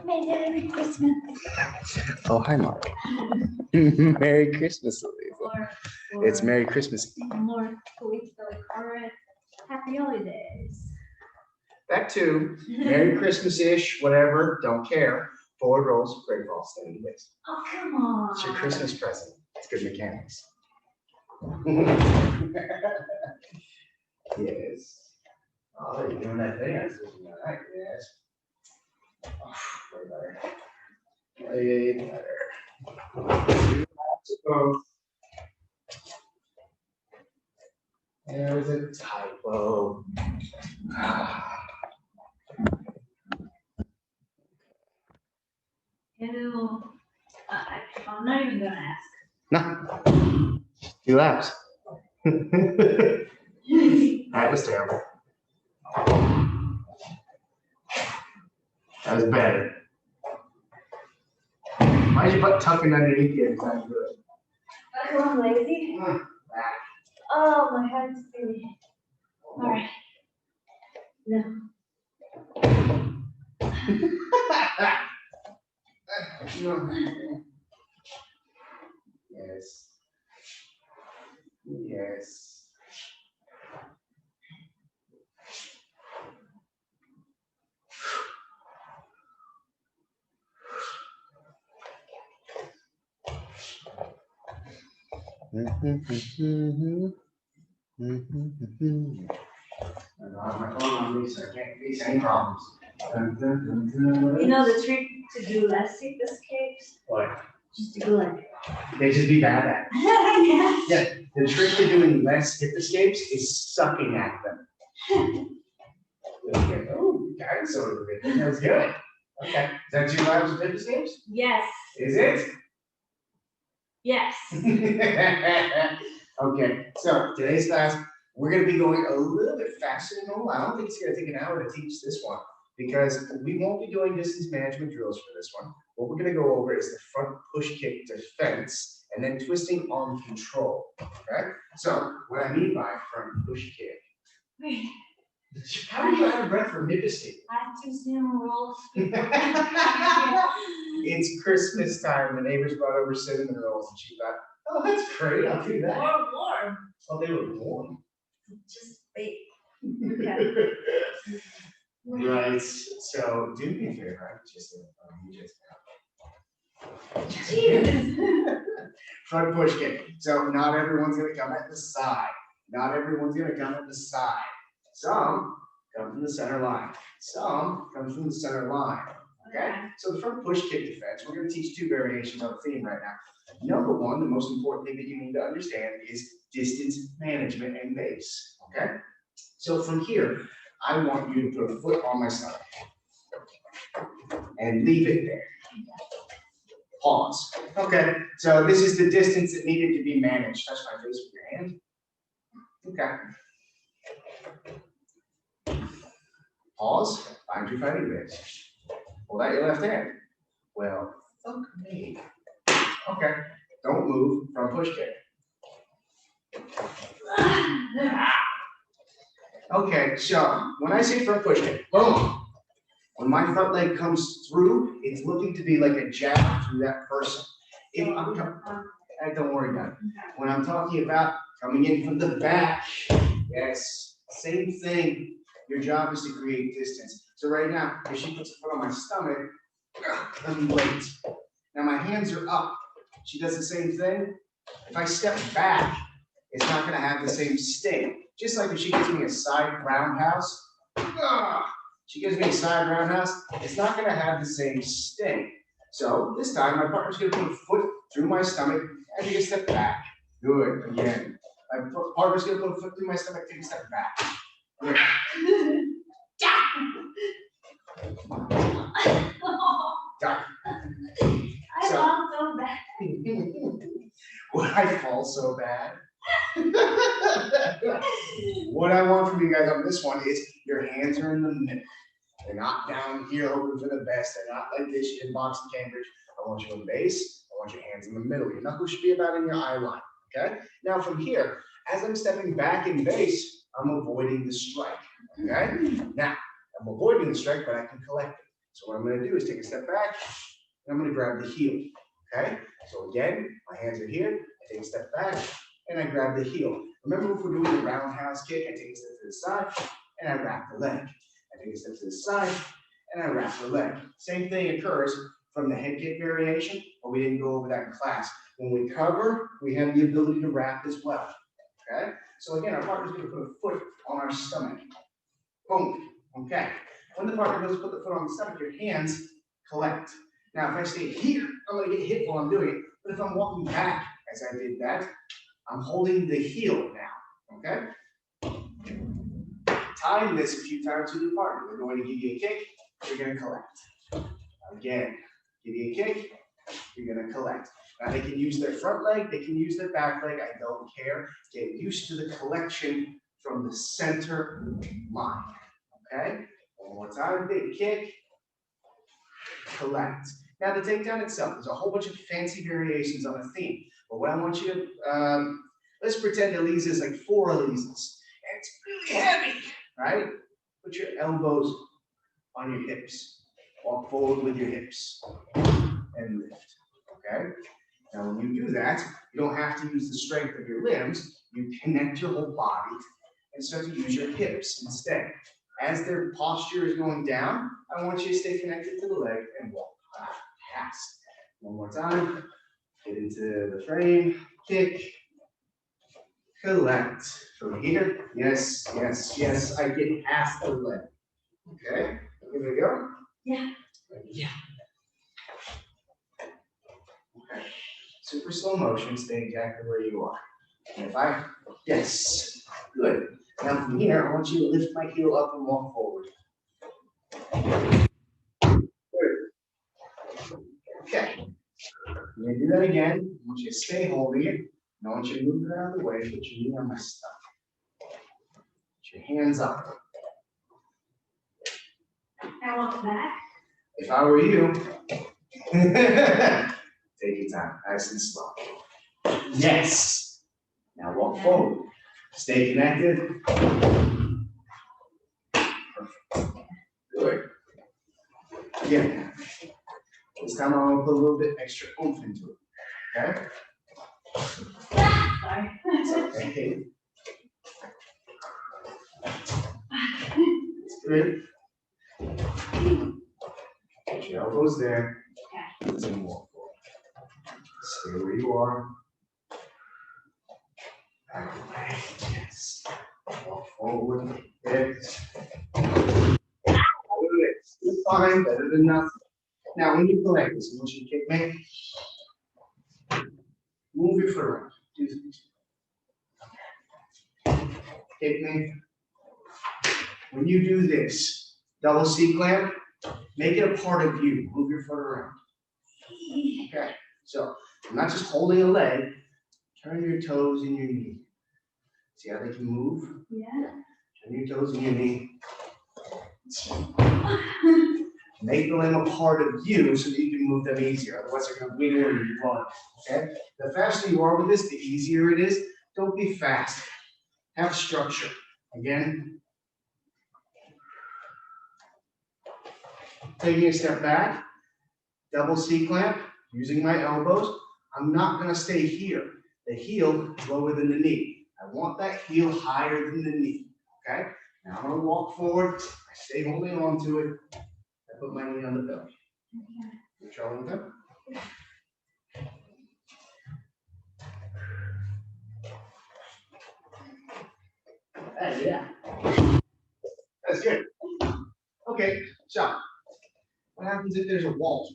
Merry Christmas. Oh, hi, Mark. Merry Christmas, Elisa. It's Merry Christmas. More political correct. Happy holidays. That too. Merry Christmas-ish, whatever. Don't care. Forward rolls, great balls, standing base. Oh, come on. It's your Christmas present. It's good mechanics. Yes. Oh, you're doing that thing. I was thinking, all right, yes. Oh, way better. Way better. Both. There was a typo. Hello. I'm not even gonna ask. No. 2 laps. That was terrible. That was better. Why is your butt tucking underneath you? It's not good. I'm lazy. Oh, my head's feeling. All right. No. Yes. Yes. I have my phone on me, so I can't face any problems. You know the trick to do less hip escapes? What? Just to go like. They just be bad at it. Yes. Yeah, the trick to doing less hip escapes is sucking at them. Oh, dinosaur over there. That's good. Okay. Is that 2 laps of hip escapes? Yes. Is it? Yes. Okay, so today's class, we're going to be going a little bit faster than normal. I don't think it's going to take an hour to teach this one because we won't be doing distance management drills for this one. What we're going to go over is the front push kick defense and then twisting arm control. Okay, so what I mean by front push kick. Wait. How are you out of breath from hip escape? I have to cinnamon rolls. It's Christmas time. The neighbors brought over cinnamon rolls, and she thought, "Oh, that's great. I'll do that." Warm. Oh, they were warm. Just wait. Okay. Right. So do me a favor. Jesus. Front push kick. So not everyone's gonna come at the side. Not everyone's gonna come at the side. Some come from the center line. Some come from the center line. Okay? So the front push kick defense, we're going to teach 2 variations on the theme right now. Number 1, the most important thing that you need to understand is distance management and base. Okay? So from here, I want you to put a foot on my stomach and leave it there. Pause. Okay? So this is the distance that needed to be managed. Touch my face with your hand. Okay. Pause, find your fighting base. Pull out your left hand. Well, fuck me. Okay, don't move from push kick. Okay, so when I say front push kick, boom. When my front leg comes through, it's looking to be like a jab through that person. If I'm don't worry about it. When I'm talking about coming in from the back, yes, same thing. Your job is to create distance. So right now, if she puts a foot on my stomach, let me wait. Now my hands are up. She does the same thing. If I step back, it's not going to have the same sting. Just like if she gives me a side roundhouse, she gives me a side roundhouse, it's not going to have the same sting. So this time, my partner's going to put a foot through my stomach and take a step back. Good. Again. My partner's going to put a foot through my stomach, take a step back. Okay. I fall so bad. Would I fall so bad? What I want from you guys on this one is your hands are in the middle. They're not down here hoping for the best. They're not like this in boxing Cambridge. I want you on base. I want your hands in the middle. Your knuckles should be about in your eye line. Okay? Now from here, as I'm stepping back in base, I'm avoiding the strike. Okay? Now, I'm avoiding the strike, but I can collect it. So what I'm going to do is take a step back, and I'm going to grab the heel. Okay? So again, my hands are here. I take a step back, and I grab the heel. Remember, if we're doing a roundhouse kick, I take a step to the side, and I wrap the leg. I take a step to the side, and I wrap the leg. Same thing occurs from the head kick variation, but we didn't go over that in class. When we cover, we have the ability to wrap as well. Okay? So again, our partner's going to put a foot on our stomach. Boom. Okay. When the partner goes to put the foot on the stomach, your hands collect. Now, if I stay here, I'm going to get hit while I'm doing it. But if I'm walking back, as I did that, I'm holding the heel now. Okay? Time this a few times with your partner. We're going to give you a kick. You're going to collect. Again, give you a kick. You're going to collect. Now, they can use their front leg. They can use their back leg. I don't care. Get used to the collection from the center line. Okay? One more time. Big kick. Collect. Now, the takedown itself, there's a whole bunch of fancy variations on a theme. But what I want you to, let's pretend Elise is like 4 Elises. And it's really heavy, right? Put your elbows on your hips. Walk forward with your hips. And lift. Okay? Now, when you do that, you don't have to use the strength of your limbs. You connect your whole body and start to use your hips instead. As their posture is going down, I want you to stay connected to the leg and walk past. One more time. Get into the frame. Kick. Collect. From here. Yes, yes, yes. I get past the leg. Okay. Here we go. Yeah. Yeah. Okay. Super slow motion. Stay exactly where you are. And if I, yes. Good. Now from here, I want you to lift my heel up and walk forward. Good. Okay. I'm going to do that again. I want you to stay holding it. And I want you to move it out of the way. Put your knee on my stomach. Put your hands up. I want back. If I were you, take your time. Nice and slow. Yes. Now walk forward. Stay connected. Perfect. Good. Again. This time I'm going to put a little bit extra oomph into it. Okay? Sorry. It's okay. It's good. Put your elbows there. And walk forward. Stay where you are. Back away. Yes. Walk forward. Yes. It's fine. Better than nothing. Now, when you collect this, I want you to kick me. Move your foot around. Kick me. When you do this, double C clamp, make it a part of you. Move your foot around. Okay. So, I'm not just holding a leg. Turn your toes and your knee. See how they can move? Yeah. Turn your toes and your knee. Make the limb a part of you so that you can move them easier. Otherwise, they're going to wiggle and you run. Okay? The faster you are with this, the easier it is. Don't be fast. Have structure. Again. Taking a step back. Double C clamp. Using my elbows. I'm not going to stay here. The heel is lower than the knee. I want that heel higher than the knee. Okay? Now I'm going to walk forward. I stay holding on to it. I put my knee on the belly. You trouble with that? Yeah. That's good. Okay, so what happens if there's a wall?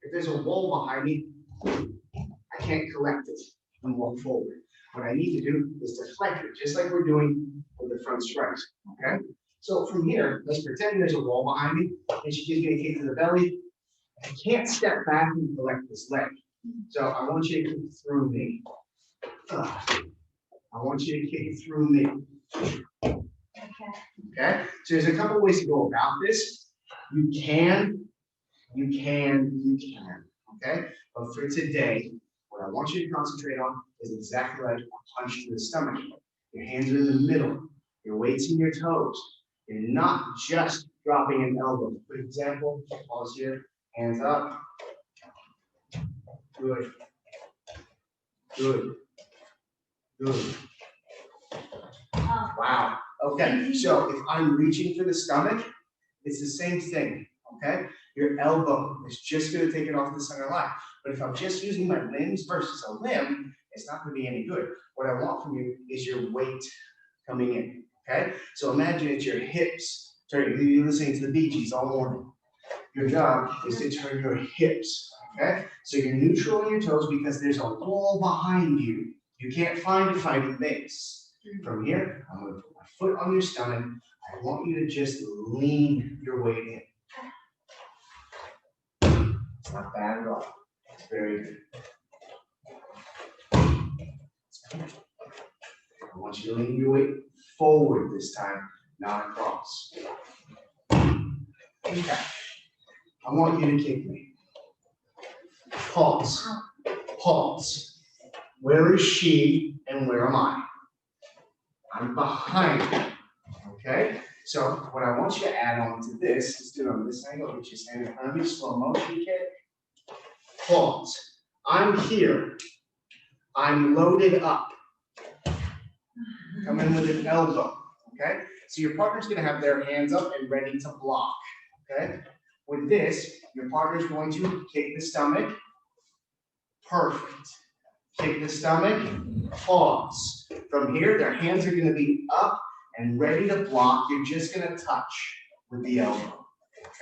If there's a wall behind me, I can't collect it and walk forward. What I need to do is deflect it, just like we're doing with the front strikes. Okay? So from here, let's pretend there's a wall behind me, and she gives me a kick to the belly. I can't step back and collect this leg. So I want you to kick through me. I want you to kick through me. Okay? So there's a couple ways to go about this. You can. Okay? But for today, what I want you to concentrate on is exactly like a punch to the stomach. Your hands are in the middle. Your weight's in your toes. You're not just dropping an elbow. For example, pause here, hands up. Good. Good. Good. Wow. Okay, so if I'm reaching for the stomach, it's the same thing, okay? Your elbow is just gonna take it off the center line. But if I'm just using my limbs versus a limb, it's not gonna be any good. What I want from you is your weight coming in, okay? So imagine it's your hips. You're listening to the Bee Gees all morning. Your job is to turn your hips, okay? So you're neutral on your toes because there's a wall behind you. You can't find a fighting base. From here, I'm gonna put my foot on your stomach. I want you to just lean your weight in. It's not bad at all. It's very good. I want you to lean your weight forward this time, not across. Okay. I want you to kick me. Pause. Pause. Where is she and where am I? I'm behind her. Okay? So what I want you to add on to this is do it on this angle, which is stand in front of me, slow motion kick. Pause. I'm here. I'm loaded up. Come in with an elbow. Okay? So your partner's gonna have their hands up and ready to block. Okay? With this, your partner's going to kick the stomach. Perfect. Kick the stomach, pause. From here, their hands are gonna be up and ready to block. You're just gonna touch with the elbow,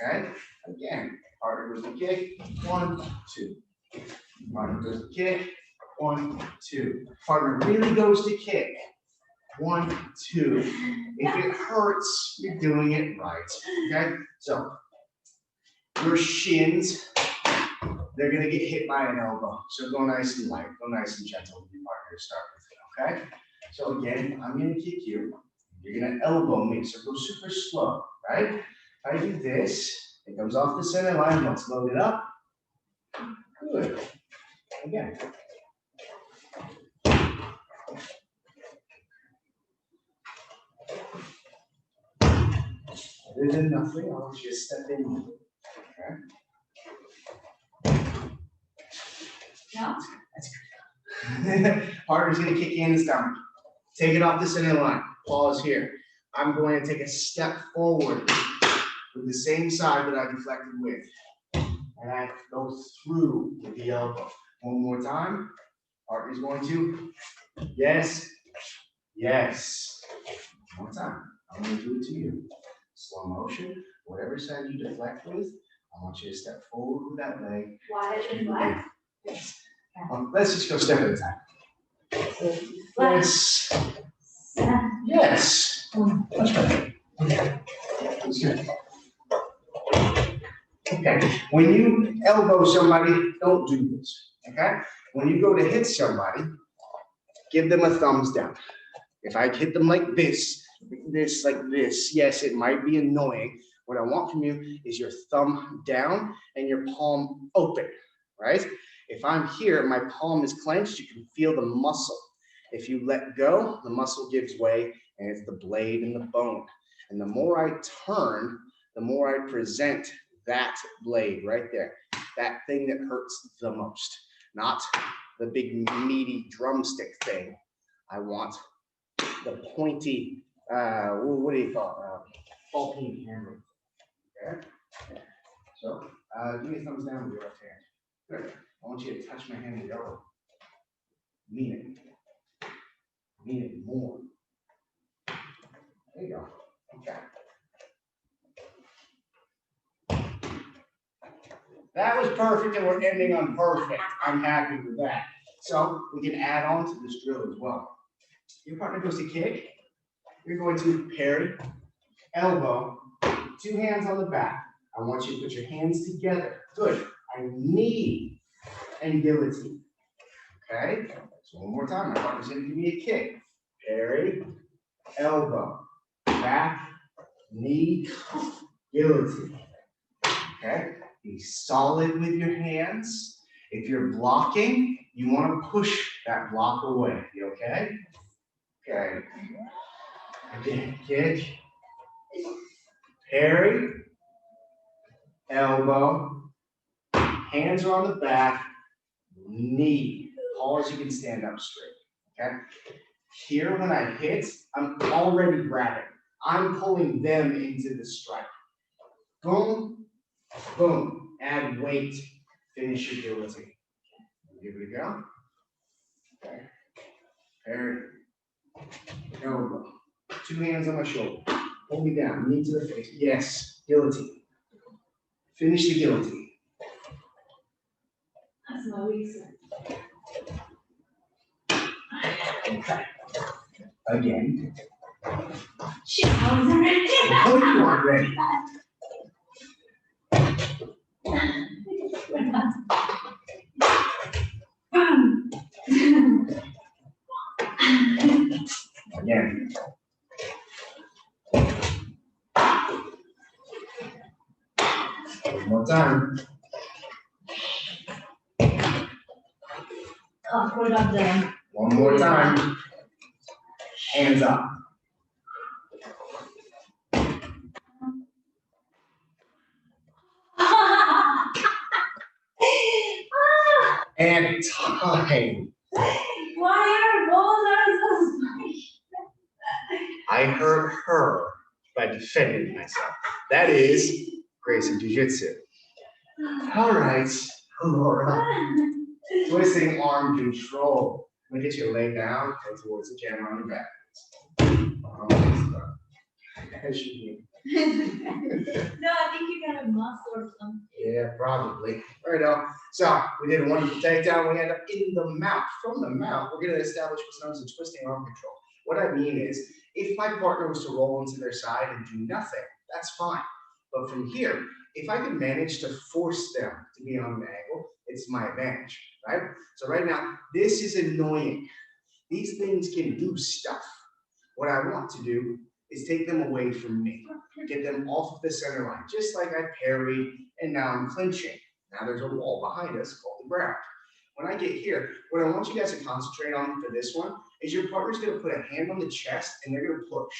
okay? Again, partner goes to kick, 1, 2. Partner goes to kick, 1, 2. Partner really goes to kick, 1, 2. If it hurts, you're doing it right, okay? So, your shins, they're gonna get hit by an elbow. So go nice and light, go nice and gentle with your partner to start with, okay? So again, I'm gonna kick you. You're gonna elbow me, so go super slow, right? If I do this, it comes off the center line, let's load it up. Good. Again. Better than nothing, I want you to step in, okay? No? That's good. Partner's gonna kick you in the stomach. Take it off the center line. Pause here. I'm going to take a step forward with the same side that I deflected with. And I go through with the elbow. One more time. Partner's going to. Yes. Yes. One more time. I'm going to do it to you. Slow motion. Whatever side you deflect with, I want you to step forward with that leg. Wide and wide. Let's just go step at a time. Yes. Yes. Much better. Okay. That's good. Okay. When you elbow somebody, don't do this. Okay? When you go to hit somebody, give them a thumbs down. If I hit them like this, like this, yes, it might be annoying. What I want from you is your thumb down and your palm open, right? If I'm here, my palm is clenched, you can feel the muscle. If you let go, the muscle gives way, and it's the blade and the bone. And the more I turn, the more I present that blade right there. That thing that hurts the most, not the big meaty drumstick thing. I want the pointy, what do you call it? Ball peen handle. Okay? So, give me a thumbs down with your left hand. Good. I want you to touch my hand with your elbow. Mean it. Mean it more. There you go. Okay. That was perfect, and we're ending on perfect. I'm happy with that. So we can add on to this drill as well. Your partner goes to kick. You're going to parry, elbow, 2 hands on the back. I want you to put your hands together. Good. I knee and guillotine. Okay? So one more time. My partner's going to give me a kick. Parry, elbow, back, knee, guillotine. Okay? Be solid with your hands. If you're blocking, you want to push that block away. You okay? Okay. Again, kick, Parry, elbow, hands are on the back, knee. Pause, you can stand up straight, okay? Here, when I hit, I'm already grabbing. I'm pulling them into the strike. Boom, boom, add weight, finish your guillotine. Give it a go. Okay. Parry, elbow, 2 hands on my shoulder. Hold me down, knee to the face. Yes, guillotine. Finish the guillotine. That's my weakness. Okay. Again. Shit, I was ready. Oh, you are ready. Again. One more time. Oh, what about them? One more time. Hands up. And time. Why are balls are so spiky? I hurt her by defending myself. That is Gracie Jiu-Jitsu. All right, Laura. Twisting arm control. I'm gonna get you to lay down, go towards the camera on your back. As you No, I think you got a muscle or something. Yeah, probably. Right on. So we did a wonderful takedown. We end up in the mount. From the mount, we're going to establish what's known as a twisting arm control. What I mean is, if my partner was to roll into their side and do nothing, that's fine. But from here, if I can manage to force them to be on an angle, it's my advantage, right? So right now, this is annoying. These things can do stuff. What I want to do is take them away from me, get them off of the center line, just like I parried and now I'm clinching. Now there's a wall behind us called the ground. When I get here, what I want you guys to concentrate on for this one is your partner's gonna put a hand on the chest and they're gonna push.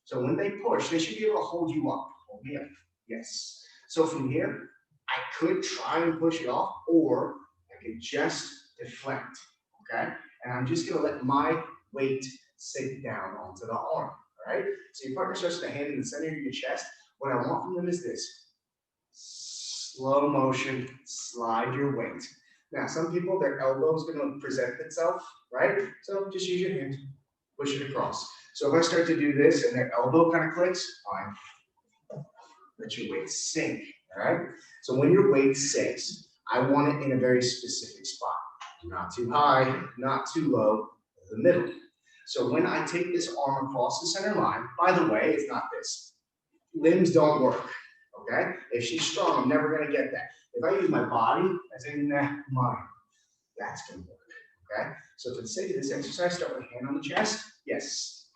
So when they push, they should be able to hold you up. Hold me up, yes. So from here, I could try and push it off, or I could just deflect, okay? And I'm just gonna let my weight sink down onto the arm. All right, so your partner starts with a hand in the center of your chest. What I want from them is this. Slow motion, slide your weight. Now, some people, their elbow is going to present itself, right? So just use your hand, push it across. So if I start to do this and their elbow kind of clicks, fine. Let your weight sink, all right? So when your weight sinks, I want it in a very specific spot. Not too high, not too low, the middle. So when I take this arm across the center line, by the way, it's not this. Limbs don't work, okay? If she's strong, I'm never gonna get that. If I use my body, as in mine, that's gonna work, okay? So for the sake of this exercise, start with a hand on the chest, yes.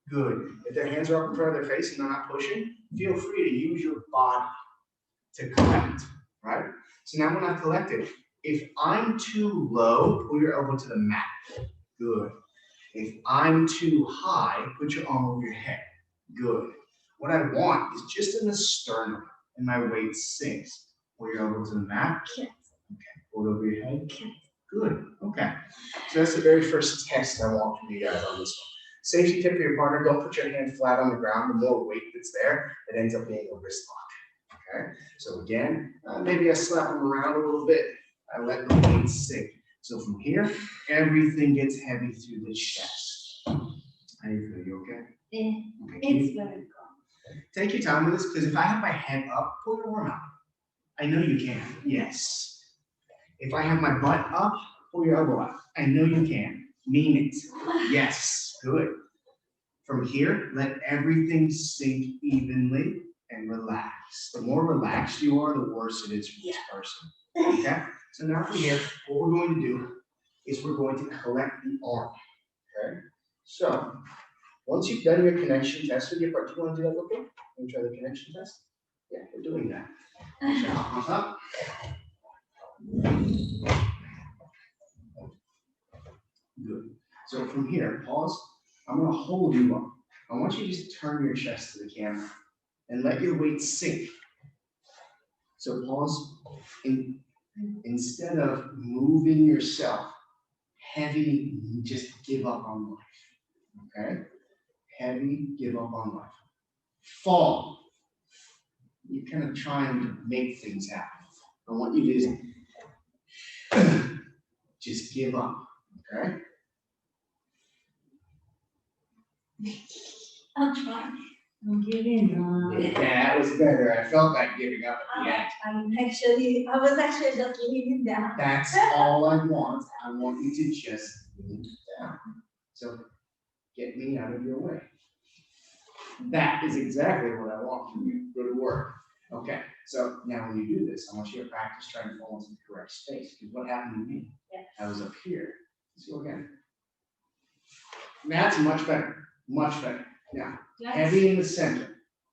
Good. If their hands are up in front of their face and they're not pushing, feel free to use your body to collect, right? So now when I've collected, if I'm too low, pull your elbow to the mat, good. If I'm too high, put your arm over your head. Good. What I want is just in the sternum, and my weight sinks. Pull your elbow to the mat. Okay. Pull it over your head. Good. Okay. So that's the very first test I want from you guys on this one. Safety tip for your partner: don't put your hand flat on the ground. The more weight that's there, it ends up being a wrist lock. Okay. So again, maybe I slap them around a little bit. I let the weight sink. So from here, everything gets heavy through the chest. How do you feel? You okay? Yeah, Okay. it's very cool. Take your time with this, because if I have my head up, pull your arm out. I know you can. Yes. If I have my butt up, pull your elbow out. I know you can. Mean it. Yes. Good. From here, let everything sink evenly and relax. The more relaxed you are, the worse it is for this person. Okay? So now from here, what we're going to do is we're going to collect the arm, okay? So once you've done your connection test with your partner, do you want to do that real quick? Want to try the connection test? Yeah, we're doing that. Up. Good. So from here, pause. I'm going to hold you up. I want you to just turn your chest to the camera. and let your weight sink. So pause. Instead of moving yourself heavy, just give up on life. Okay? Heavy, give up on life. Fall. You're kind of trying to make things happen. I want you to just give up. Okay? I'll try. I'm giving up. Yeah, that was better. I felt like giving up at the end. I was actually just leaning down. That's all I want. I want you to just lean down. So get me out of your way. That is exactly what I want from you. Go to work. Okay, so now when you do this, I want you to practice trying to fall into the correct space. Because what happened to me? Yeah. I was up here. Let's go again. That's much better. Much better. Now, heavy in the center.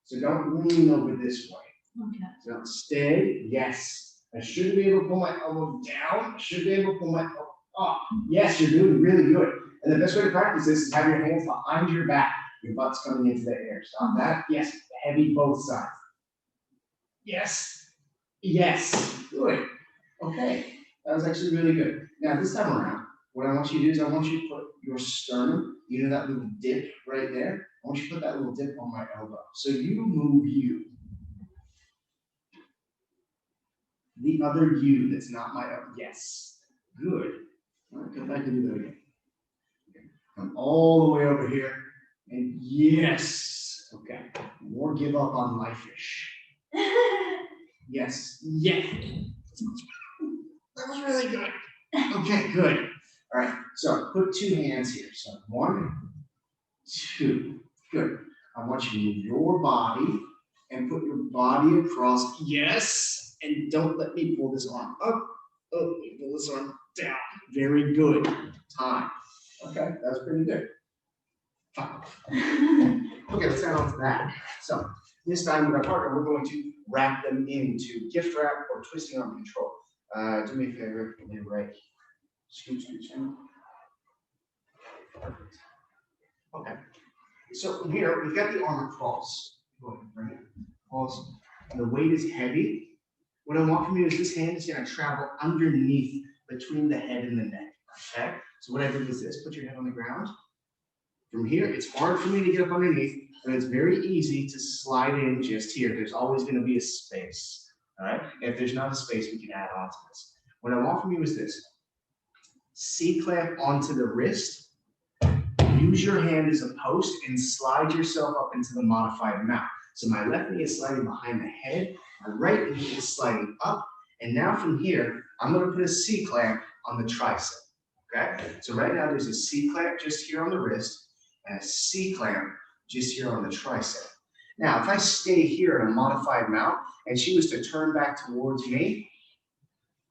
So don't lean over this way. Okay. So stay. Yes. I should be able to pull my elbow down. I should be able to pull my elbow up. Yes, you're doing really good. And the best way to practice this is have your hands behind your back. Your butt's coming into the air. Stop that. Yes. Heavy both sides. Yes. Yes. Good. Okay. That was actually really good. Now this time around, what I want you to do is I want you to put your sternum, you know that little dip right there? I want you to put that little dip on my elbow. So you move you. The other you that's not my elbow. Yes. Good. All right, come back and do that again. Okay. Come all the way over here. And yes. Okay. More give up on life-ish. Yes. Yeah. That was really good. Okay, good. All right, so put two hands here. So 1, 2. Good. I want you to move your body and put your body across. Yes. And don't let me pull this arm up. Oh, pull this arm down. Very good. Time. Okay, that was pretty good. 5. Okay, let's add on to that. So this time with our partner, we're going to wrap them into gift wrap or twisting arm control. Do me a favor, lay right. Scoot, scoot, scoot. Perfect. Okay. So from here, we've got the arm across. Go ahead and bring it. Pause. And the weight is heavy. What I want from you is this hand is going to travel underneath between the head and the neck. Okay? So what I did was this. Put your head on the ground. From here, it's hard for me to get up underneath, but it's very easy to slide in just here. There's always going to be a space. All right? If there's not a space, we can add on to this. What I want from you is this. C-clamp onto the wrist. Use your hand as a post and slide yourself up into the modified mount. So my left knee is sliding behind the head. My right knee is sliding up. And now from here, I'm going to put a C-clamp on the tricep. Okay? So right now there's a C-clamp just here on the wrist and a C-clamp just here on the tricep. Now, if I stay here in a modified mount and she was to turn back towards me,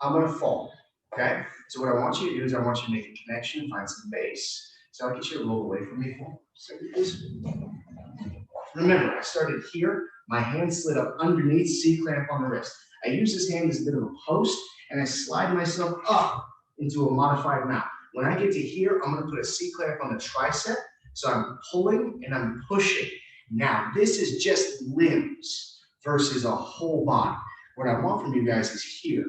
I'm going to fall. Okay? So what I want you to do is I want you to make a connection and find some base. So I'll get you to roll away from me for a second, please. Remember, I started here. My hand slid up underneath, C-clamp on the wrist. I use this hand as a bit of a post, and I slide myself up into a modified mount. When I get to here, I'm going to put a C-clamp on the tricep. So I'm pulling and I'm pushing. Now, this is just limbs versus a whole body. What I want from you guys is here.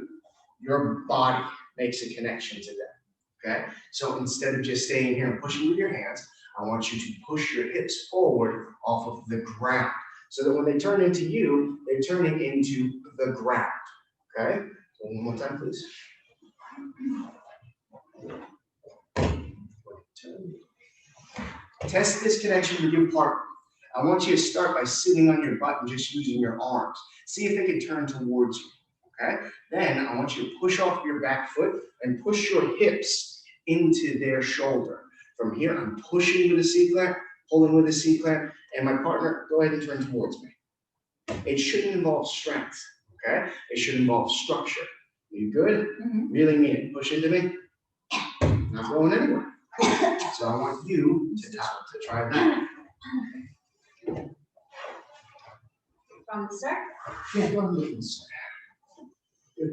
Your body makes a connection to that, okay? So instead of just staying here and pushing with your hands, I want you to push your hips forward off of the ground so that when they turn into you, they're turning into the ground, okay? So one more time, please. Test this connection with your partner. I want you to start by sitting on your butt and just using your arms. See if they can turn towards you. Okay? Then I want you to push off your back foot and push your hips into their shoulder. From here, I'm pushing with a C-clamp, pulling with a C-clamp, and my partner, go ahead and turn towards me. It shouldn't involve strength, okay? It should involve structure. Are you good? Mm-hmm. Really mean it. Push into me. Not going anywhere. So I want you to try that. From the start? Yeah, go ahead and look and start. Good.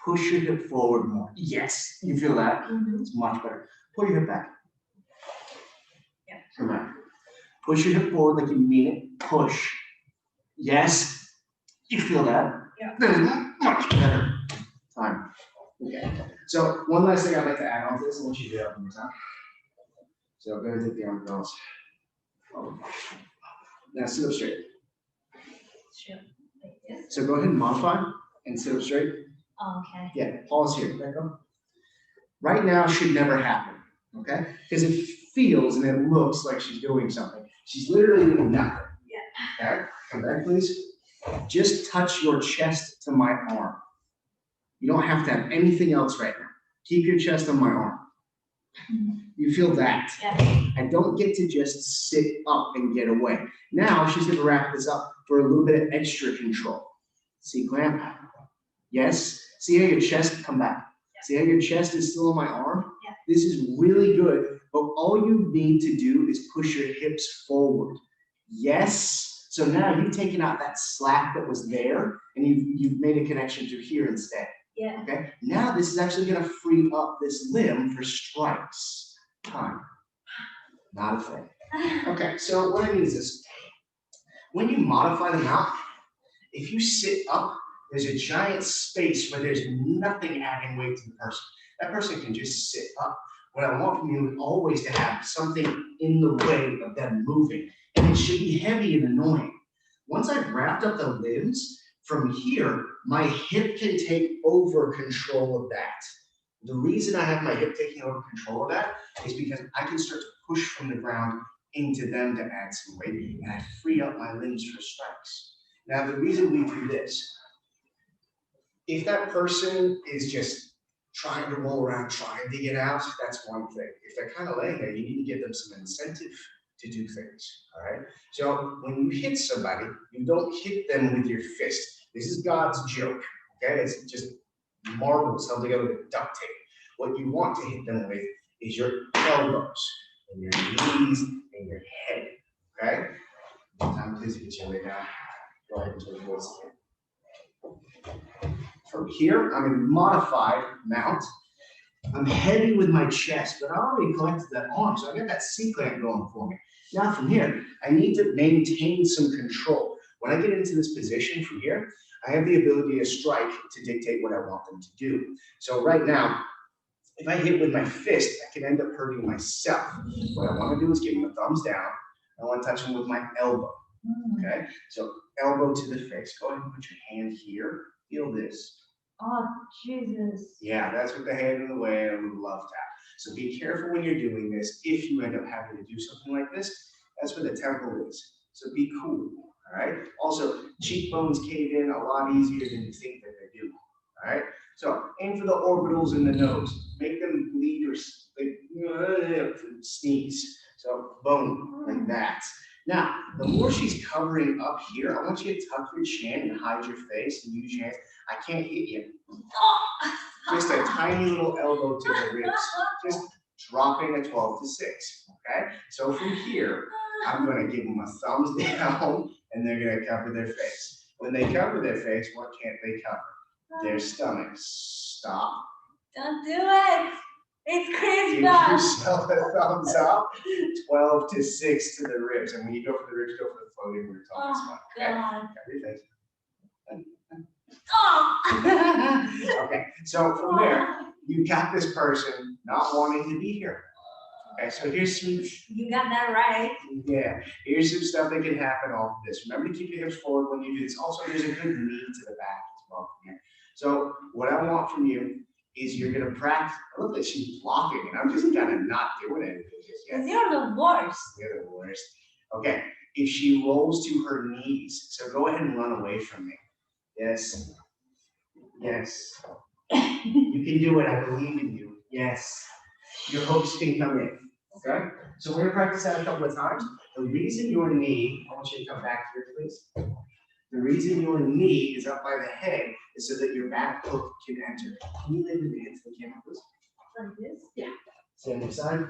Push your hip forward more. Yes, you feel that? It's much better. Pull your hip back. Yeah. Come back. Push your hip forward like you mean it. Push. Yes, you feel that? Yeah. That is much better. Time. Okay. So one last thing I'd like to add on to this, I want you to do that one more time. So I'm going to take the arm girls. Now sit up straight. Sure. Like this. So go ahead and modify and sit up straight. Oh, okay. Yeah, pause here. Back up. Right now should never happen, okay? Because it feels and it looks like she's doing something. She's literally doing nothing. Yeah. Okay, come back, please. Just touch your chest to my arm. You don't have to have anything else right now. Keep your chest on my arm. You feel that? Yeah. I don't get to just sit up and get away. Now she's going to wrap this up for a little bit of extra control. See, clamp. Yes. See how your chest come back. Yeah. See how your chest is still on my arm? Yeah. This is really good, but all you need to do is push your hips forward. Yes. So now you've taken out that slack that was there, and you've made a connection through here instead. Yeah. Okay. Now this is actually going to free up this limb for strikes. Time. Not a thing. Okay. So what I mean is this: when you modify the mount, if you sit up, there's a giant space where there's nothing adding weight to the person. That person can just sit up. What I want from you is always to have something in the way of them moving. And it should be heavy and annoying. Once I've wrapped up the limbs, from here, my hip can take over control of that. The reason I have my hip taking over control of that is because I can start to push from the ground into them to add some weight, and I free up my limbs for strikes. Now, the reason we do this, if that person is just trying to roll around, trying to get out, that's one thing. If they're kind of laying there, you need to give them some incentive to do things, all right? So when you hit somebody, you don't hit them with your fist. This is God's joke, okay? It's just marbles held together with duct tape. What you want to hit them with is your elbows and your knees and your head, okay? Time, please get your way down. Go ahead and turn your voice again. From here, I'm in modified mount. I'm heavy with my chest, but I already collected that arm, so I got that C-clamp going for me. Now from here, I need to maintain some control. When I get into this position from here, I have the ability to strike to dictate what I want them to do. So right now, if I hit with my fist, I can end up hurting myself. What I want to do is give them a thumbs down. I want to touch them with my elbow. Okay, so elbow to the face. Go ahead and put your hand here. Feel this. Oh, Jesus. Yeah, that's with the hand in the way and a little love tap. So be careful when you're doing this. If you end up having to do something like this, that's where the temple is. So be cool, all right? Also, cheekbones cave in a lot easier than you think that they do, all right? So aim for the orbitals in the nose. Make them bleed or sneeze. So boom, like that. Now, the more she's covering up here, I want you to tuck your chin and hide your face and use your hands. I can't hit you. Just a tiny little elbow to the ribs. Just dropping a 12 to 6. Okay? So from here, I'm going to give them a thumbs down and they're going to cover their face. When they cover their face, what can't they cover? Their stomach. Stop. Don't do it. It's crazy. Give yourself a thumbs up. 12 to 6 to the ribs. And when you go for the ribs, go for the floating ribs on this one. Okay? God. Cover your face. Oh. Okay, so from there, you got this person not wanting to be here. Okay, so here's some. You got that right. Yeah, here's some stuff that can happen off of this. Remember to keep your hips forward when you do this. Also, there's a good knee to the back as well from here. So what I want from you is you're gonna practice. I look like she's blocking, and I'm just kind of not doing anything just yet. Because you're the worst. You're the worst. Okay, if she rolls to her knees, so go ahead and run away from me. Yes. Yes. You can do it. I believe in you. Yes. Your hopes can come in. Okay? So we're going to practice that a couple of times. The reason your knee, I want you to come back here, please. The reason your knee is up by the head is so that your back hook can enter. Can you lay your hand to the camera, please? Like this? Yeah. Stand aside.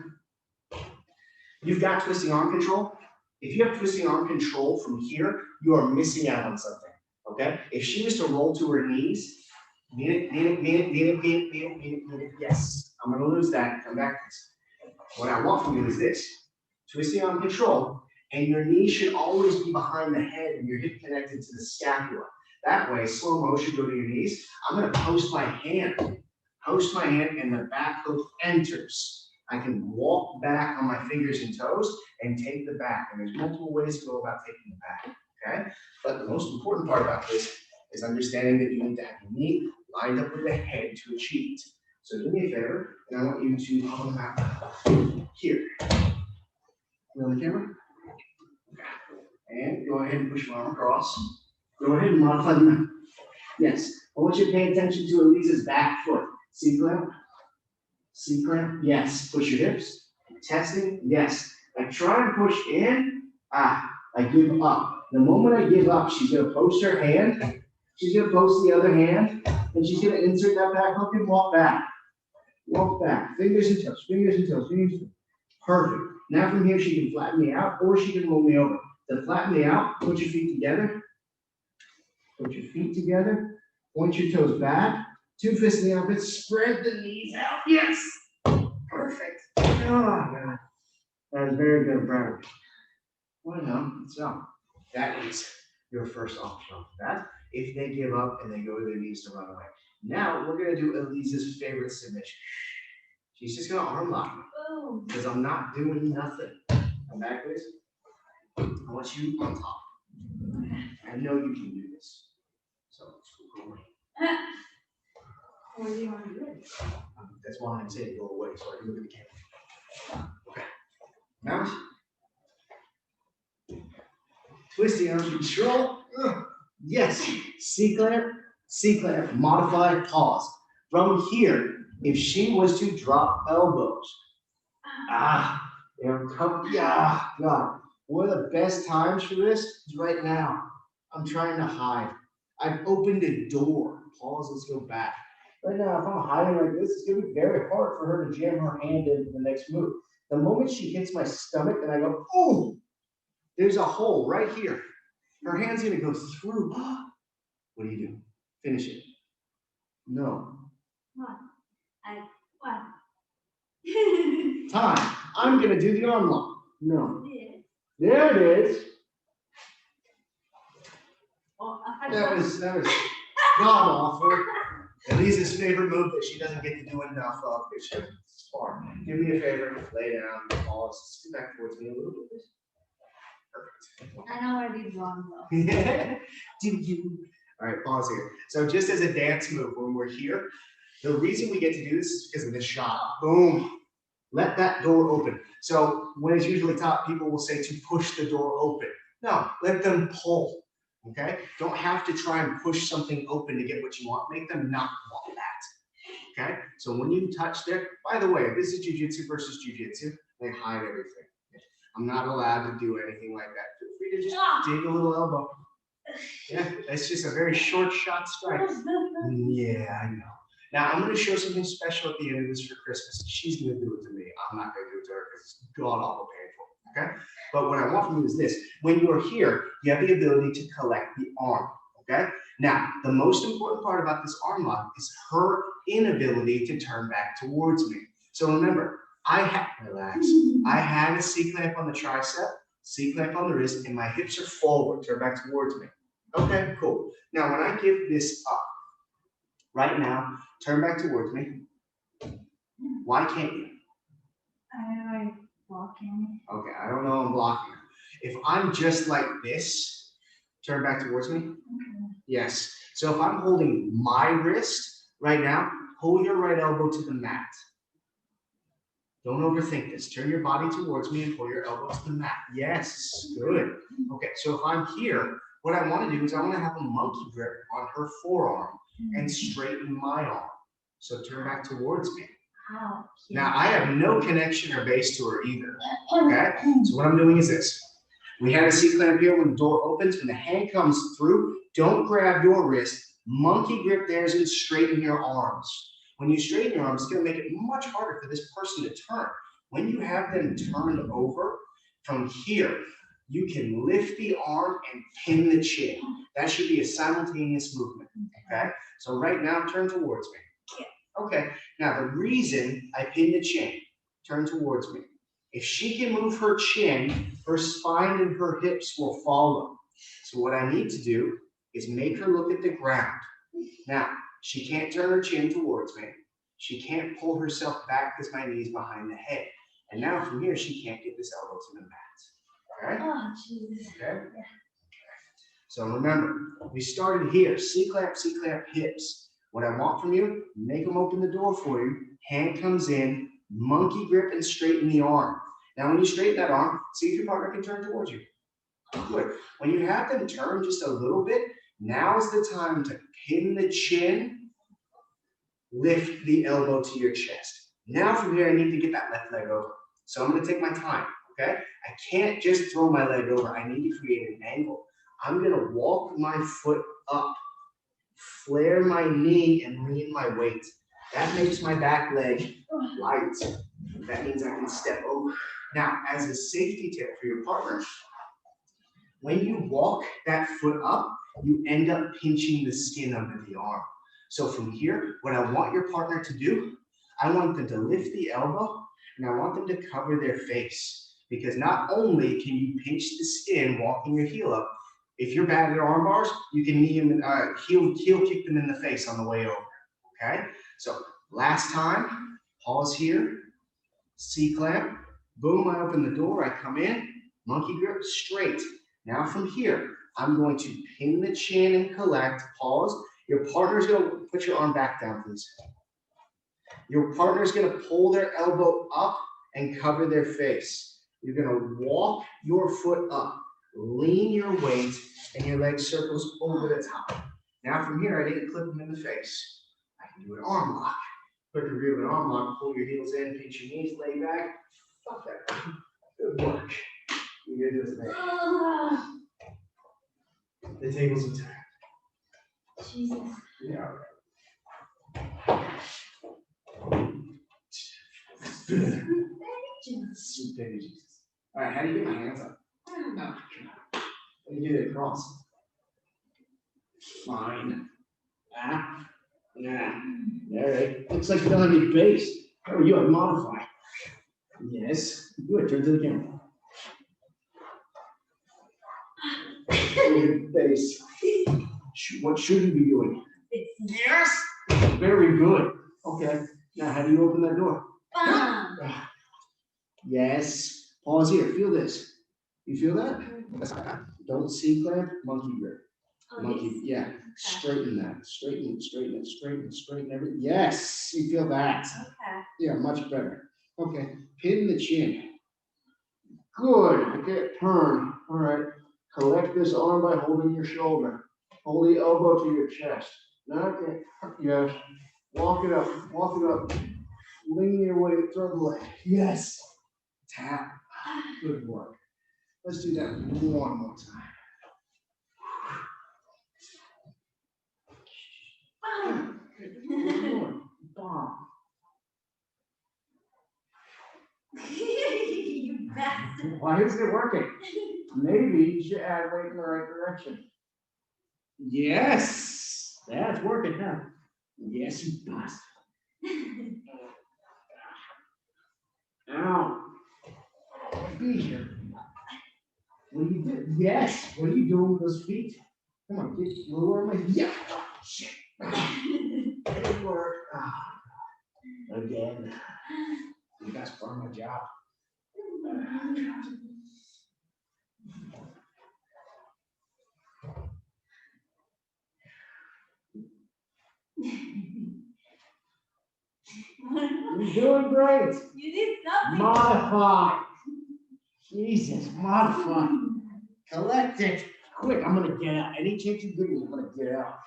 You've got twisting arm control. If you have twisting arm control from here, you are missing out on something. Okay? If she was to roll to her knees, Mean it, mean it, mean it, mean it, mean it, mean it, mean it, mean it. Yes, I'm gonna lose that, come back to this. What I want from you is this, twisting on control, and your knee should always be behind the head and your hip connected to the scapula. That way, slow motion, go to your knees. I'm gonna post my hand, and the back hook enters. I can walk back on my fingers and toes and take the back, and there's multiple ways to go about taking the back, okay? But the most important part about this is understanding that you need to have your knee lined up with the head to achieve it. So do me a favor, and I want you to come out here. You on the camera? And go ahead and push your arm across. Go ahead and modify the mat. Yes. I want you to pay attention to Elisa's back foot. C-clamp. C-clamp. Yes. Push your hips. Testing. Yes. I try and push in. I give up. The moment I give up, she's going to post her hand. She's going to post the other hand. And she's going to insert that back hook and walk back. Walk back. Fingers and toes. Fingers and toes. Fingers and toes. Perfect. Now from here, she can flatten me out or she can roll me over. To flatten me out, put your feet together. Put your feet together. Point your toes back. Two fists in the armpits. Spread the knees out. Yes. Perfect. Oh, God. That is very good, Brad. Well, no, so that is your first option off that. If they give up and they go to their knees to run away. Now we're going to do Elisa's favorite submission. She's just going to arm lock me because I'm not doing nothing. Come back, please. I want you on top. I know you can do this. So go away. What do you want to do? That's why I'm saying go away so I can look at the camera. Okay. Now, twisting on control. Yes. C-clamp, C-clamp, modified pause. From here, if she was to drop elbows, God. One of the best times for this is right now. I'm trying to hide. I've opened a door. Pause, let's go back. Right now, if I'm hiding like this, it's gonna be very hard for her to jam her hand into the next move. The moment she hits my stomach and I go, oh, there's a hole right here. Her hand's gonna go through. What do you do? Finish it. No. What? Time. I'm gonna do the arm lock. No. Yeah. There it is. Oh, That was god awful. Elisa's favorite move that she doesn't get to do enough of because she's smart. Do me a favor, lay down, pause, sit back towards me a little bit. Perfect. I know I did wrong though. Do you? All right, pause here. So just as a dance move, when we're here, the reason we get to do this is because of this shot. Boom. Let that door open. So when it's usually taught, people will say to push the door open. No, let them pull. Okay? Don't have to try and push something open to get what you want. Make them not want that. Okay? So when you touch there, by the way, this is Jiu-Jitsu versus Jiu-Jitsu. They hide everything. I'm not allowed to do anything like that. Feel free to just dig a little elbow. Yeah, that's just a very short shot strike. Yeah, I know. Now I'm going to show something special at the end of this for Christmas. She's going to do it to me. I'm not going to do it to her because it's god awful painful. Okay? But what I want from you is this. When you're here, you have the ability to collect the arm. Okay? Now, the most important part about this arm lock is her inability to turn back towards me. So remember, relax. I had a C-clamp on the tricep, C-clamp on the wrist, and my hips are forward. Turn back towards me. Okay, cool. Now, when I give this up, right now, turn back towards me. Why can't you? I like walking. Okay, I don't know I'm blocking. If I'm just like this, turn back towards me. Okay. Yes. So if I'm holding my wrist right now, pull your right elbow to the mat. Don't overthink this. Turn your body towards me and pull your elbow to the mat. Yes, good. Okay, so if I'm here, what I want to do is I want to have a monkey grip on her forearm and straighten my arm. So turn back towards me. Ow. Now, I have no connection or base to her either. Okay, so what I'm doing is this. We had a C-clamp here when the door opens. When the hand comes through, don't grab your wrist. Monkey grip theirs and straighten your arms. When you straighten your arms, it's going to make it much harder for this person to turn. When you have them turned over from here, you can lift the arm and pin the chin. That should be a simultaneous movement, okay? So right now, turn towards me. Yeah. Okay, now the reason I pin the chin, turn towards me. If she can move her chin, her spine and her hips will follow. So what I need to do is make her look at the ground. Now, she can't turn her chin towards me. She can't pull herself back because my knee's behind the head. And now from here, she can't get this elbow to the mat. Okay? Oh, Jesus. Okay? So remember, we started here, C-clamp, hips. What I want from you, make them open the door for you. Hand comes in, monkey grip and straighten the arm. Now when you straighten that arm, see if your partner can turn towards you. Good. When you have them turn just a little bit, now is the time to pin the chin, lift the elbow to your chest. Now from here, I need to get that left leg over. So I'm going to take my time, okay? I can't just throw my leg over. I need to create an angle. I'm going to walk my foot up, flare my knee, and lean my weight. That makes my back leg light. That means I can step over. Now, as a safety tip for your partner, when you walk that foot up, you end up pinching the skin under the arm. So from here, what I want your partner to do, I want them to lift the elbow, and I want them to cover their face. Because not only can you pinch the skin walking your heel up, if you're bad at arm bars, you can knee them, heel kick them in the face on the way over, okay? So last time, pause here, C-clamp, boom, I open the door, I come in, monkey grip, straight. Now from here, I'm going to pin the chin and collect, pause. Your partner's gonna put your arm back down, please. Your partner's gonna pull their elbow up and cover their face. You're gonna walk your foot up, lean your weight, and your leg circles over the top. Now from here, I didn't clip them in the face. I can do an arm lock. Quicker view of an arm lock, pull your heels in, pinch your knees, lay back. Fuck that. Good work. You're gonna do this thing. The tables are turned. Jesus. Yeah. Sweet baby Jesus. All right, how do you get my hands up? No. How do you get it across? Fine. Ah. Nah. All right. Looks like you don't have any base. Oh, you have modify. Yes. Good. Turn to the camera. Your base. What should you be doing? Yes. Very good. Okay. Now, how do you open that door? Yes. Pause here. Feel this. You feel that? Don't C-clamp. Monkey grip. Monkey. Yeah. Straighten that. Straighten it. Straighten it. Straighten it. Straighten everything. Yes. You feel that? Okay. Yeah. Much better. Okay. Pin the chin. Good. Okay. Turn. All right. Collect this arm by holding your shoulder. Hold the elbow to your chest. Okay. Yes. Walk it up. Walk it up. Lean your weight. Throw the leg. Yes. Tap. Good work. Let's do that one more time. One more. Bomb. You bastard. Why isn't it working? Maybe you should add weight in the right direction. Yes. That's working now. Yes, you bastard. Ow. Be here. What do you do? Yes. What are you doing with those feet? Come on, get lower my. Yeah. Oh, shit. Good work. Again. You guys burned my job. You're doing great. You did something. Modify. Jesus, modify. Collect it. Quick, I'm gonna get out. Any chance you give me, I'm gonna get out.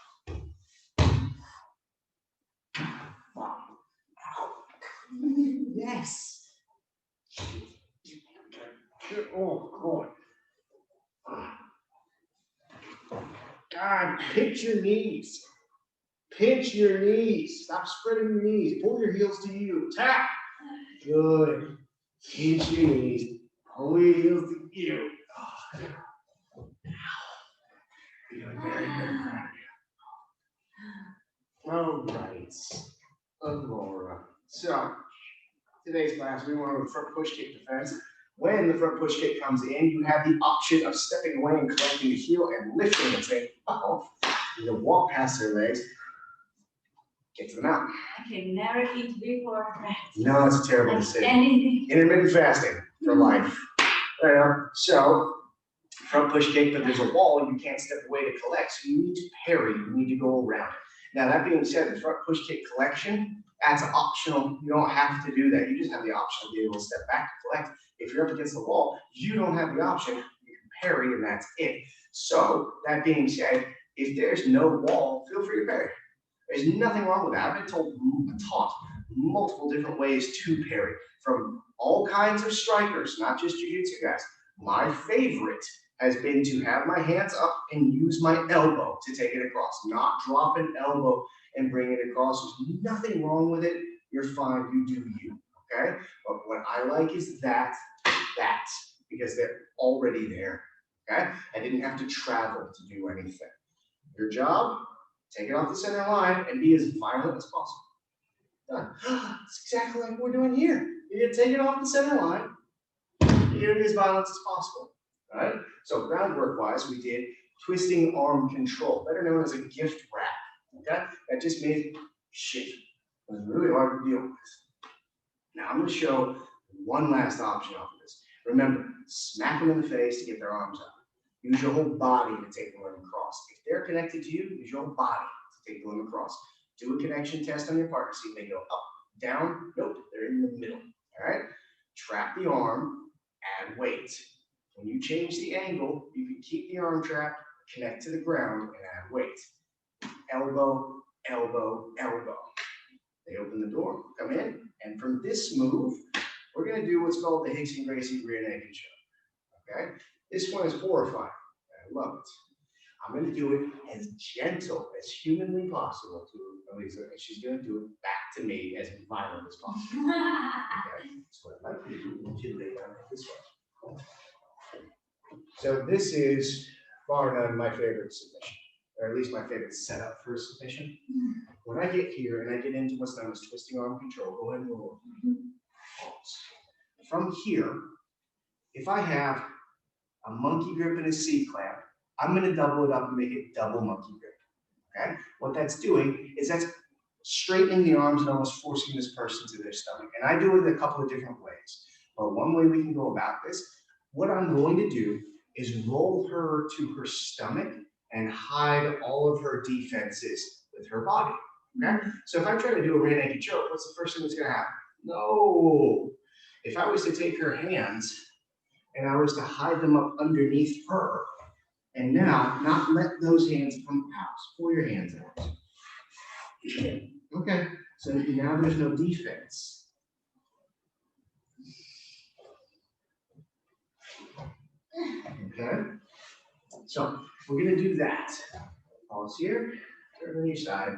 Yes. Oh, God. God, pinch your knees. Pinch your knees. Stop spreading your knees. Pull your heels to you. Tap. Good. Pinch your knees. Pull your heels to you. Oh, Feeling very good. All right, Laura. So, today's class, we want to front push kick defense. When the front push kick comes in, you have the option of stepping away and collecting the heel and lifting and saying, uh-oh. You can walk past their legs, get to them out. I can never eat before that. No, it's a terrible decision. Intermittent fasting for life. So, front push kick, but there's a wall, you can't step away to collect, so you need to parry, you need to go around it. Now, that being said, the front push kick collection, that's optional. You don't have to do that. You just have the option to be able to step back to collect. If you're up against the wall, you don't have the option. You can parry, and that's it. So, that being said, if there's no wall, feel free to parry. There's nothing wrong with that. I've been taught multiple different ways to parry from all kinds of strikers, not just jiu-jitsu guys. My favorite has been to have my hands up and use my elbow to take it across, not drop an elbow and bring it across. There's nothing wrong with it. You're fine. You do you. Okay? But what I like is that, because they're already there. Okay? I didn't have to travel to do anything. Your job, take it off the center line and be as violent as possible. Done. It's exactly like we're doing here. You're going to take it off the center line. You're going to be as violent as possible. All right? So groundwork-wise, we did twisting arm control, better known as a gift wrap. Okay? That just made shit. It was really hard to deal with. Now I'm going to show one last option off of this. Remember, smack them in the face to get their arms out. Use your whole body to take the limb across. If they're connected to you, use your whole body to take the limb across. Do a connection test on your partner. See if they go up, down. Nope, they're in the middle. All right? Trap the arm, add weight. When you change the angle, you can keep the arm trapped, connect to the ground, and add weight. Elbow, elbow, elbow. They open the door, come in, and from this move, we're going to do what's called the Hicks and Gracie rear naked choke. Okay? This one is horrifying. I love it. I'm going to do it as gentle as humanly possible to Elisa, and she's going to do it back to me as violent as possible. Okay? So what I'd like you to do is you lay down like this way. So this is far and none my favorite submission, or at least my favorite setup for a submission. When I get here and I get into what's known as twisting arm control, go ahead and roll. Pause. From here, if I have a monkey grip and a C-clamp, I'm going to double it up and make it double monkey grip. Okay? What that's doing is that's straightening the arms and almost forcing this person to their stomach. And I do it a couple of different ways. But one way we can go about this, what I'm going to do is roll her to her stomach and hide all of her defenses with her body. Okay? So if I try to do a rear naked choke, what's the first thing that's going to happen? No. If I was to take her hands and I was to hide them up underneath her, and now not let those hands come out. Pull your hands out. Okay, so now there's no defense. Okay, so we're going to do that. Pause here, turn on your side.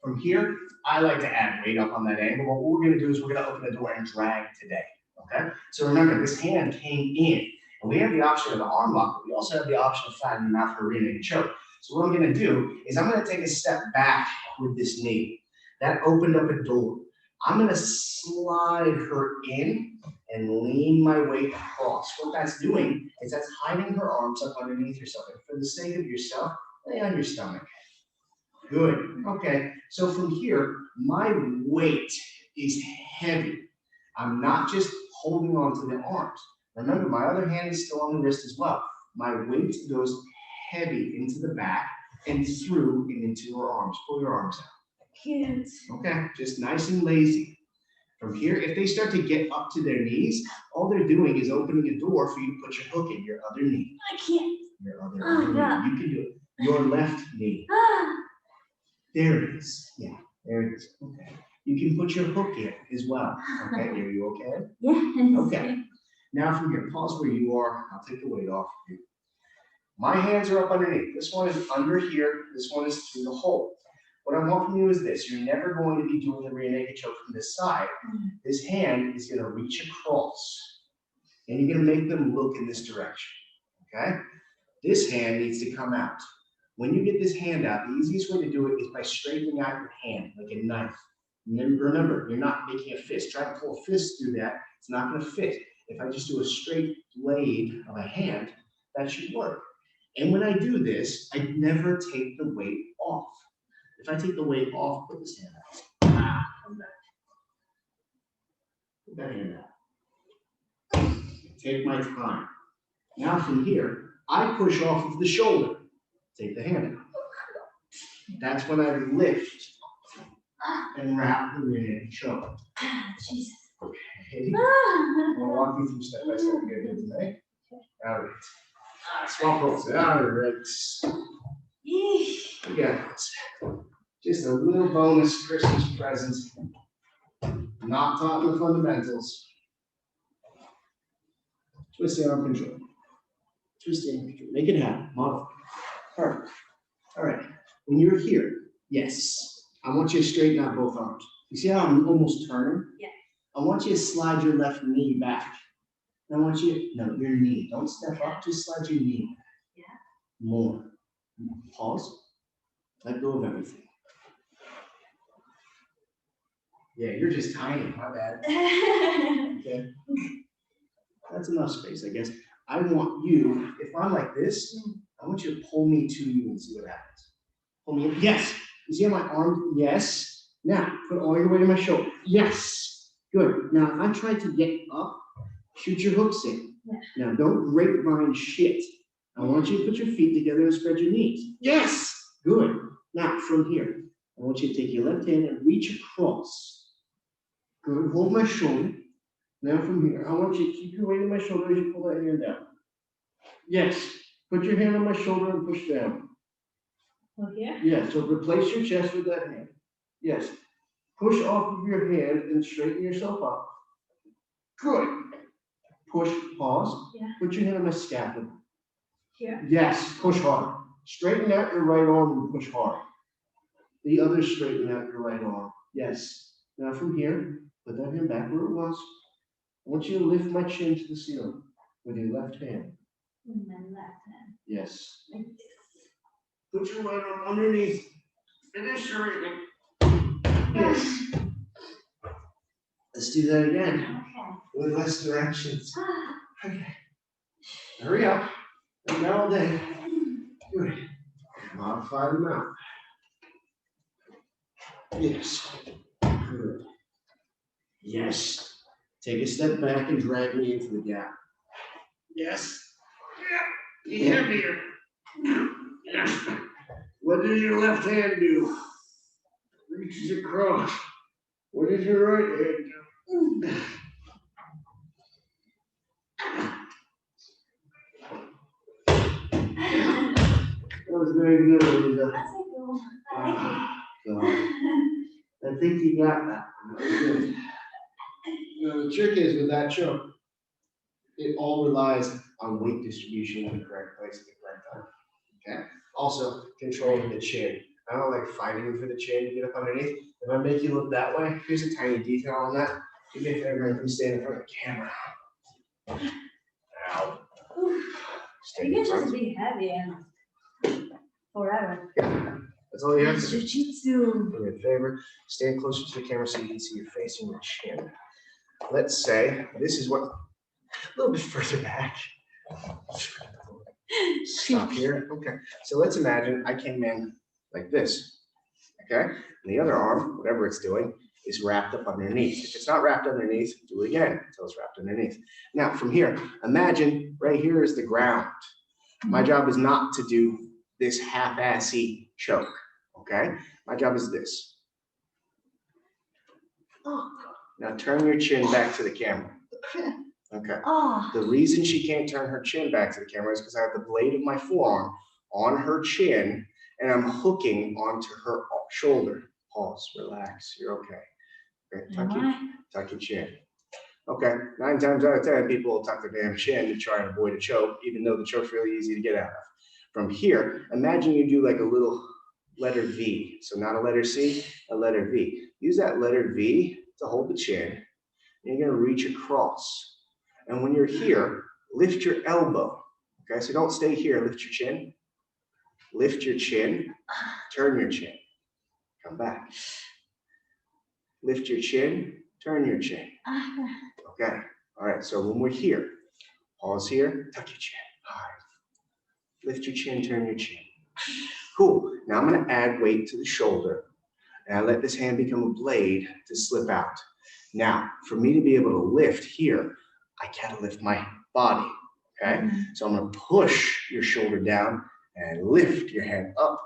From here, I like to add weight up on that angle. What we're going to do is we're going to open the door and drag today. Okay, so remember, this hand came in, and we have the option of the arm lock, but we also have the option of flattening them out for a rear naked choke. So what I'm going to do is I'm going to take a step back with this knee. That opened up a door. I'm going to slide her in and lean my weight across. What that's doing is that's hiding her arms up underneath yourself. And for the sake of yourself, lay on your stomach. Good. Okay. So from here, my weight is heavy. I'm not just holding on to the arms. Remember, my other hand is still on the wrist as well. My weight goes heavy into the back and through and into her arms. Pull your arms out. I can't. Okay, just nice and lazy. From here, if they start to get up to their knees, all they're doing is opening a door for you to put your hook in your other knee. I can't. Your other knee. You can do it. Your left knee. There it is. Yeah, there it is. Okay. You can put your hook in as well. Okay, are you okay? Yes. Okay. Now from here, pause where you are. I'll take the weight off of you. My hands are up underneath. This one is under here. This one is through the hole. What I want from you is this. You're never going to be doing the rear naked choke from this side. This hand is going to reach across. And you're going to make them look in this direction. okay? This hand needs to come out. When you get this hand out, the easiest way to do it is by straightening out your hand like a knife. And then remember, you're not making a fist. Try to pull a fist through that. It's not going to fit. If I just do a straight blade of a hand, that should work. And when I do this, I never take the weight off. If I take the weight off, put this hand out. Come back. Put that hand out. Take my time. Now from here, I push off of the shoulder. Take the hand out. That's when I lift and wrap the rear and choke. Jesus. Okay. I'll walk you through step by step again today. All right. Small pulse. All right. We got this. Just a little bonus Christmas present. Not taught in the fundamentals. Twist the arm control. Twist the arm control. Make it happen. Modify. Perfect. All right. When you're here, yes. I want you to straighten out both arms. You see how I'm almost turning? Yeah. I want you to slide your left knee back. I want you, no, your knee. Don't step up, just slide your knee back. Yeah. More. Pause. Let go of everything. Yeah, you're just tiny, my bad. Okay. That's enough space, I guess. I want you, if I'm like this, I want you to pull me to you and see what happens. Pull me in. Yes. You see how my arm? Yes. Now, put all your weight on my shoulder. Yes. Good. Now, if I try to get up, shoot your hooks in. Yeah. Now, don't grapevine shit. I want you to put your feet together and spread your knees. Yes. Good. Now, from here, I want you to take your left hand and reach across. Good. Hold my shoulder. Now, from here, I want you to keep your weight on my shoulder as you pull that hand down. Yes. Put your hand on my shoulder and push down. Okay. Yes. So replace your chest with that hand. Yes. Push off of your hand and straighten yourself up. Good. Push, pause. Yeah. Put your hand on my scapula. Here. Yes. Push hard. Straighten out your right arm and push hard. The other straighten out your right arm. Yes. Now from here, put that hand back where it was. I want you to lift my chin to the ceiling with your left hand. And then left hand. Yes. Like this. Put your right arm underneath. Finish your right. Yes. Let's do that again. Okay. With less directions. Okay. Hurry up. I've got all day. Good. Modify them out. Yes. Good. Yes. Take a step back and drag me into the gap. Yes. Yeah. Heavier. Yes. What does your left hand do? Reaches across. What does your right hand do? That was very good, Lisa. That's a good one. I like God. I think you got that. That was good. The trick is with that choke, it all relies on weight distribution in the correct place at the correct time. Okay. Also, controlling the chin. I don't like fighting for the chin to get up underneath. If I make you look that way, here's a tiny detail on that. Do me a favor and come stand in front of the camera. Ow. Stay You in can front. just be heavy and forever. Yeah, that's all you have to do. Jiu-Jitsu. Do me a favor, stand closer to the camera so you can see your face and your chin. Let's say this is what, a little bit further back. Stop here. Okay. So let's imagine I came in like this. Okay. And the other arm, whatever it's doing, is wrapped up underneath. If it's not wrapped underneath, do it again until it's wrapped underneath. Now from here, imagine right here is the ground. My job is not to do this half-assy choke. Okay. My job is this. Oh. Now turn your chin back to the camera. Okay. Oh. The reason she can't turn her chin back to the camera is because I have the blade of my forearm on her chin and I'm hooking onto her shoulder. Pause, relax, you're okay. Okay, tuck your chin. Okay, 9 times out of 10, people will tuck their damn chin to try and avoid a choke, even though the choke's really easy to get out of. From here, imagine you do like a little letter V. So not a letter C, a letter V. Use that letter V to hold the chin. And you're gonna reach across. And when you're here, lift your elbow. Okay, so don't stay here. Lift your chin. Lift your chin. Turn your chin. Come back. Lift your chin. Turn your chin. Okay. All right. So when we're here, pause here. Tuck your chin. All right. Lift your chin. Turn your chin. Cool. Now I'm going to add weight to the shoulder, and I let this hand become a blade to slip out. Now, for me to be able to lift here, I gotta lift my body. Okay. So I'm going to push your shoulder down and lift your hand up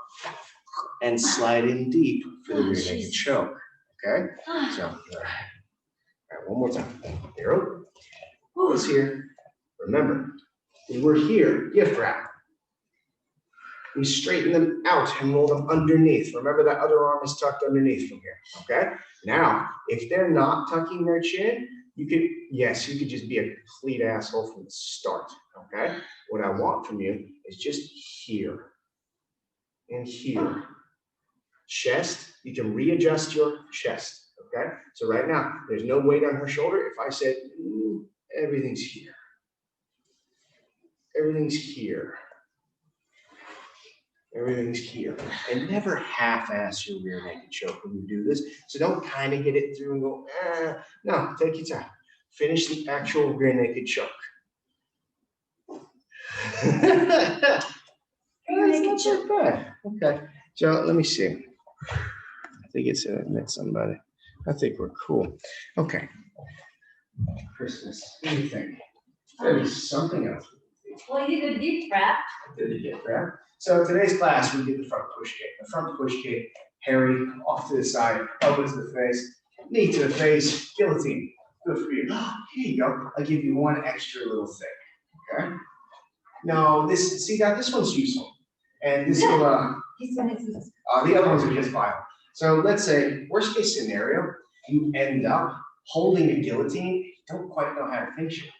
and slide in deep for the rear naked choke. Okay. So, all right, one more time. Here. Pause here. Remember, when we're here, gift wrap. We straighten them out and roll them underneath. Remember that other arm is tucked underneath from here, okay? Now, if they're not tucking their chin, you could just be a complete asshole from the start, okay? What I want from you is just here and here. Chest, you can readjust your chest, okay? So right now, there's no weight on her shoulder. If I said, everything's here. Everything's here. Everything's here. And never half-ass your rear naked choke when you do this. So don't kind of get it through and go, No, take your time. Finish the actual rear naked choke. That's not so bad. Okay. So let me see. I think it's I met somebody. I think we're cool. Okay. Christmas. What do you think? There's something else. Well, you did a gift wrap. Did a gift wrap. So today's class, we did the front push kick. The front push kick, Harry, off to the side, elbows to the face, knee to the face, guillotine. Good for you. Here you go. I'll give you one extra little thing, okay? Now, this one's useful. And this will, the other ones are just vital. So let's say, worst case scenario, you end up holding a guillotine, you don't quite know how to finish it.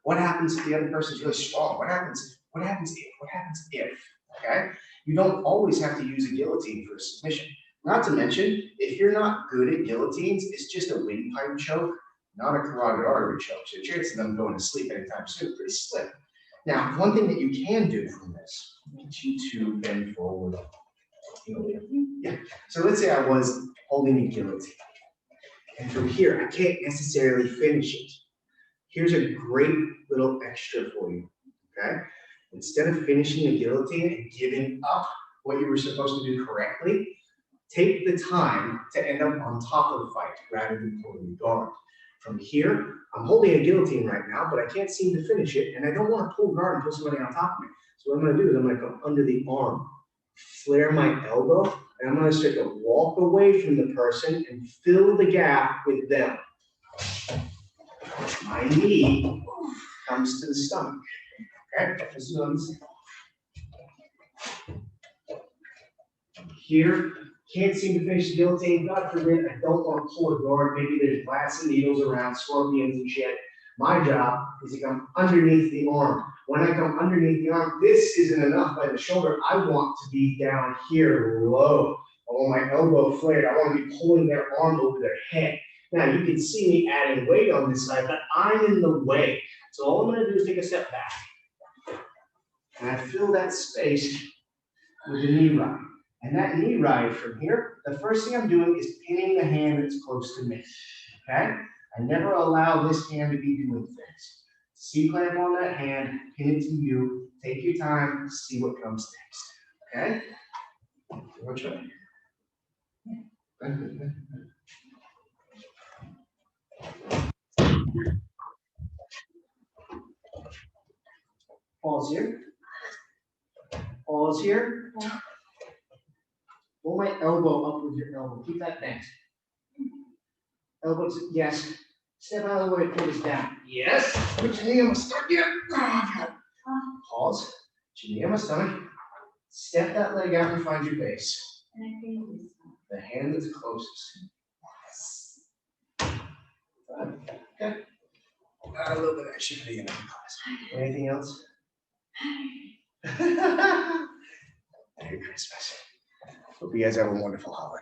What happens if the other person's really strong? What happens if? Okay? You don't always have to use a guillotine for a submission. Not to mention, if you're not good at guillotines, it's just a windpipe choke, not a carotid artery choke. So your chance of them going to sleep anytime soon is pretty slim. Now, one thing that you can do from this, get you to bend forward. Yeah. So let's say I was holding a guillotine. And from here, I can't necessarily finish it. Here's a great little extra for you, okay? Instead of finishing a guillotine and giving up what you were supposed to do correctly, take the time to end up on top of the fight rather than pulling the guard. From here, I'm holding a guillotine right now, but I can't seem to finish it, and I don't want to pull guard and pull somebody on top of me. So what I'm going to do is I'm going to go under the arm, flare my elbow, and I'm going to start to walk away from the person and fill the gap with them. My knee comes to the stomach. Okay, here, can't seem to finish the guillotine. God forbid, I don't want to pull a guard. Maybe there's glass and needles around, scorpions and shit. My job is to come underneath the arm. When I come underneath the arm, this isn't enough by the shoulder. I want to be down here low. I want my elbow flared. I want to be pulling their arm over their head. Now, you can see me adding weight on this side, but I'm in the way. So all I'm going to do is take a step back. And I fill that space with a knee ride. And that knee ride from here, the first thing I'm doing is pinning the hand that's close to me. Okay? I never allow this hand to be doing things. C-clamp on that hand, pin it to you, take your time, see what comes next. Okay? Watch out. Pause here. Pause here. Pull my elbow up with your elbow. Keep that bent. Elbows, yes. Step out of the way, pull this down. Yes. Put your knee on my stomach. Yeah. Pause. Put your knee on my stomach. Step that leg out and find your base. The hand that's closest. Okay. Got a little bit of action for the end of the class. Anything else? Merry Christmas. Hope you guys have a wonderful holiday.